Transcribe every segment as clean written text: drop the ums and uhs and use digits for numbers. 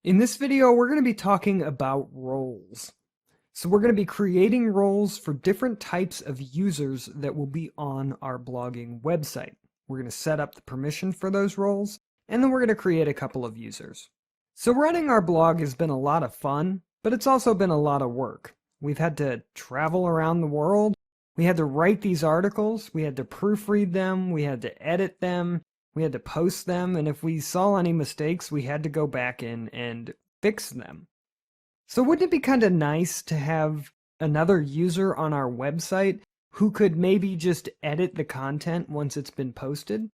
In this video, we're going to be talking about roles. So we're going to be creating roles for different types of users that will be on our blogging website. We're going to set up the permission for those roles, and then we're going to create a couple of users. So running our blog has been a lot of fun, but it's also been a lot of work. We've had to travel around the world. We had to write these articles. We had to proofread them. We had to edit them. We had to post them, and if we saw any mistakes, we had to go back in and fix them. So wouldn't it be kind of nice to have another user on our website who could maybe just edit the content once it's been posted?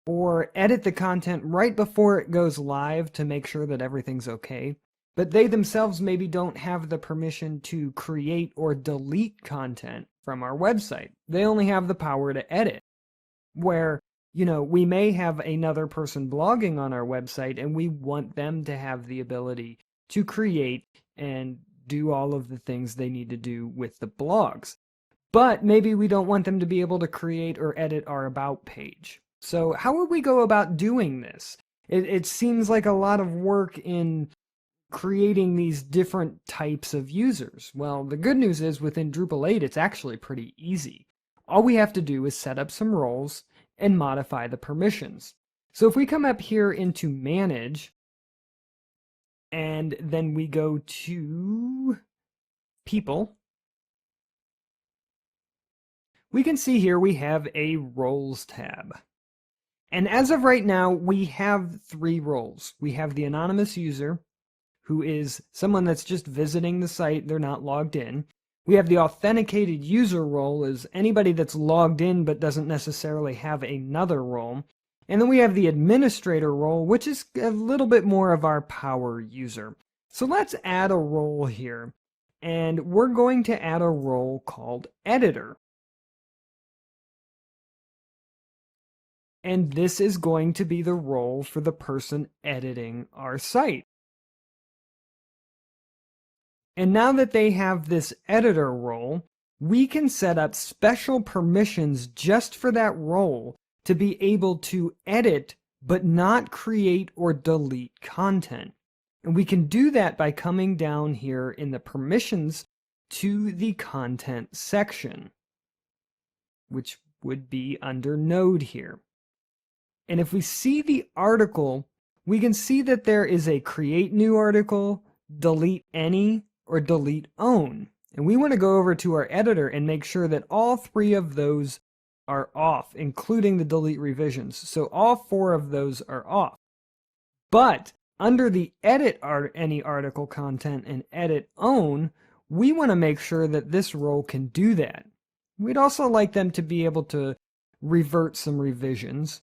Or edit the content right before it goes live to make sure that everything's okay? But they themselves maybe don't have the permission to create or delete content from our website. They only have the power to edit. Where we may have another person blogging on our website and we want them to have the ability to create and do all of the things they need to do with the blogs. But maybe we don't want them to be able to create or edit our about page. So how would we go about doing this? It seems like a lot of work in creating these different types of users. Well, the good news is within Drupal 8, it's actually pretty easy. All we have to do is set up some roles and modify the permissions. So if we come up here into Manage, and then we go to People, we can see here we have a Roles tab. And as of right now, we have 3 roles. We have the anonymous user, who is someone that's just visiting the site, they're not logged in. We have the authenticated user role as anybody that's logged in but doesn't necessarily have another role. And then we have the administrator role, which is a little bit more of our power user. So let's add a role here. And we're going to add a role called editor. And this is going to be the role for the person editing our site. And now that they have this editor role, we can set up special permissions just for that role to be able to edit but not create or delete content. And we can do that by coming down here in the permissions to the content section, which would be under Node here. And if we see the article, we can see that there is a create new article, delete any, or delete own. And we want to go over to our editor and make sure that all 3 of those are off, including the delete revisions. So all 4 of those are off. But under the edit any article content and edit own, we want to make sure that this role can do that. We'd also like them to be able to revert some revisions,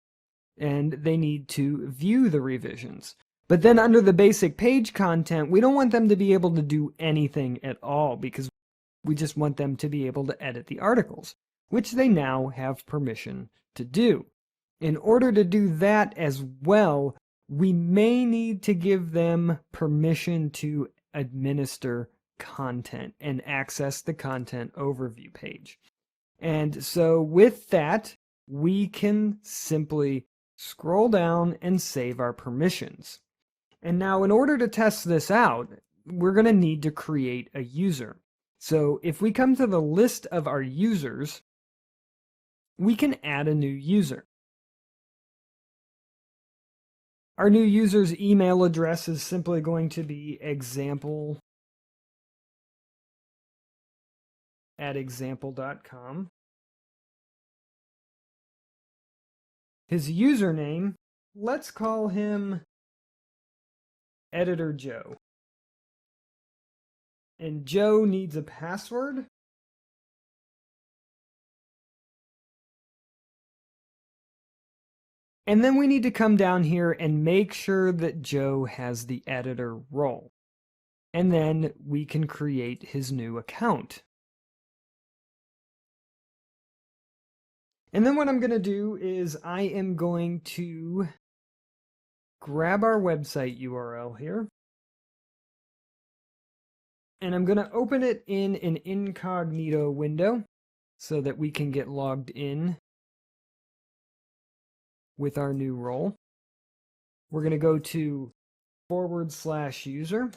and they need to view the revisions. But then under the basic page content, we don't want them to be able to do anything at all because we just want them to be able to edit the articles, which they now have permission to do. In order to do that as well, we may need to give them permission to administer content and access the content overview page. And so with that, we can simply scroll down and save our permissions. And now in order to test this out, we're going to need to create a user. So if we come to the list of our users, we can add a new user. Our new user's email address is simply going to be example@example.com. His username, let's call him Editor Joe. And Joe needs a password. And then we need to come down here and make sure that Joe has the editor role. And then we can create his new account. And then what I'm going to do is I am going to grab our website URL here. And I'm going to open it in an incognito window so that we can get logged in with our new role. We're going to go to /user.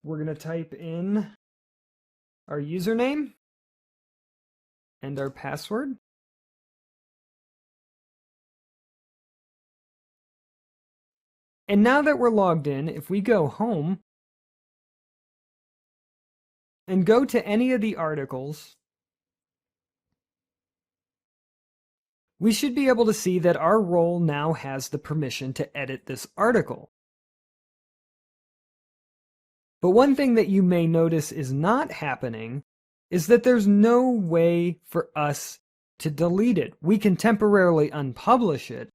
We're going to type in our username and our password. And now that we're logged in, if we go home and go to any of the articles, we should be able to see that our role now has the permission to edit this article. But one thing that you may notice is not happening is that there's no way for us to delete it. We can temporarily unpublish it,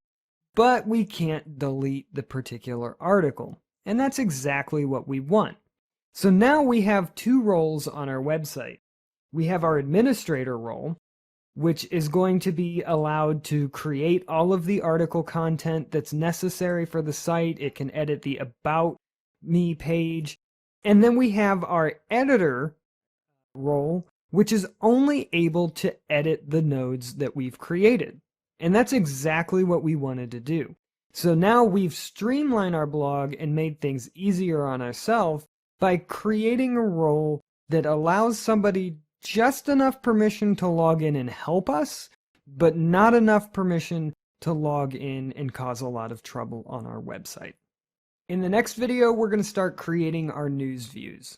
but we can't delete the particular article. And that's exactly what we want. So now we have two roles on our website. We have our administrator role, which is going to be allowed to create all of the article content that's necessary for the site. It can edit the About Me page. And then we have our editor role, which is only able to edit the nodes that we've created. And that's exactly what we wanted to do. So now we've streamlined our blog and made things easier on ourselves by creating a role that allows somebody just enough permission to log in and help us, but not enough permission to log in and cause a lot of trouble on our website. In the next video, we're going to start creating our news views.